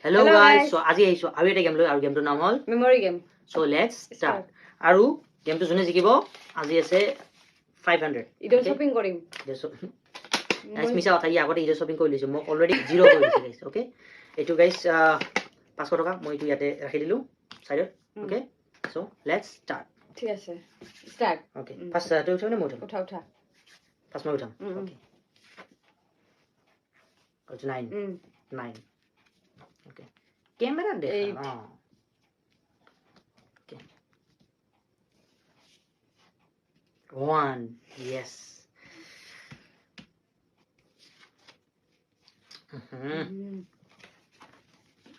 Hello guys, so আজি আহিছো আৰু এটা গেম লৈ আৰু গেমটোৰ নাম হ'ল memory game so let's start আৰু গেমটো যোনে জিকিব আজি আছে 500 ইডৰ শপিং কৰিম গাইস মিছা কথা ই আগতে ইডৰ শপিং কৰি লৈছো মই অলৰেডি 0 কৰি দিছো গাইস ওকে এটো গাইস 500 টকা মই ইটো ইয়াতে ৰাখি দিলো সাইডত ওকে so let's start ঠিক আছে স্টার্ট ওকে ফার্স্ট তো উঠাও মই উঠা উঠা ফার্স্ট মই উঠাম ওকে it's 9 okay camera দেখা okay 1 yes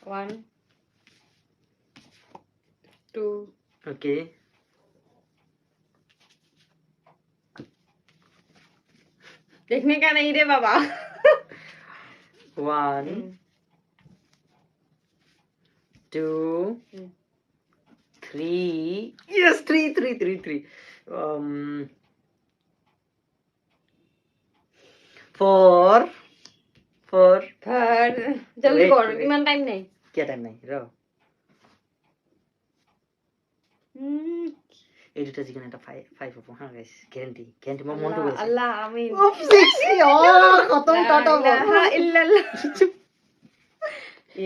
1 2 okay देखने का नहीं रे बाबा 1 2 3 yes 3 4 पर जल्दी कर इमान टाइम नहीं क्या टाइम नहीं रो এই দুটা জিগানে এটা 5 হবো হ্যাঁ গাইস গ্যারান্টি মই মনটো গৈছে আল্লাহ আমিন খতম টাটা লা ইল্লাল্লাহ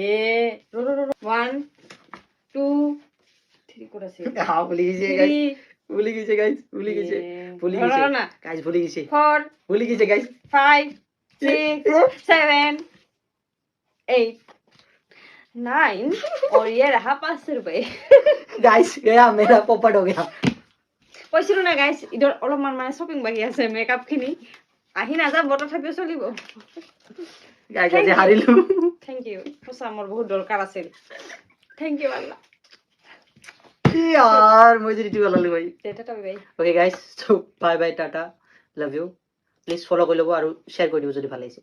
এ রো 1 2 3 করেছে হ্যাঁ ভুলে গেছে গাইস ভুলে গেছে না গাইস ভুলে গেছে 4 ভুলে গেছে গাইস 5 6 7 8 9 और ये रहा 500 रुपए गाइस गया मेरा पोपट हो गया কৈছিলো না গাইস ইদৰ অলপমান মানে শপিং বাকি আছে মেকআপ খিনি আহি না যাব তথাপিও চলিব গাইস আজি হাৰিলো থ্যাংক ইউ সঁচা মোৰ বহুত দৰকাৰ আছিল থ্যাংক ইউ আল্লাহ यार মই যদি টিউ লালি ভাই tata bye okay guys so bye bye tata love you please follow কৰি লব আৰু শেয়াৰ কৰি দিব যদি ভাল লাগিছে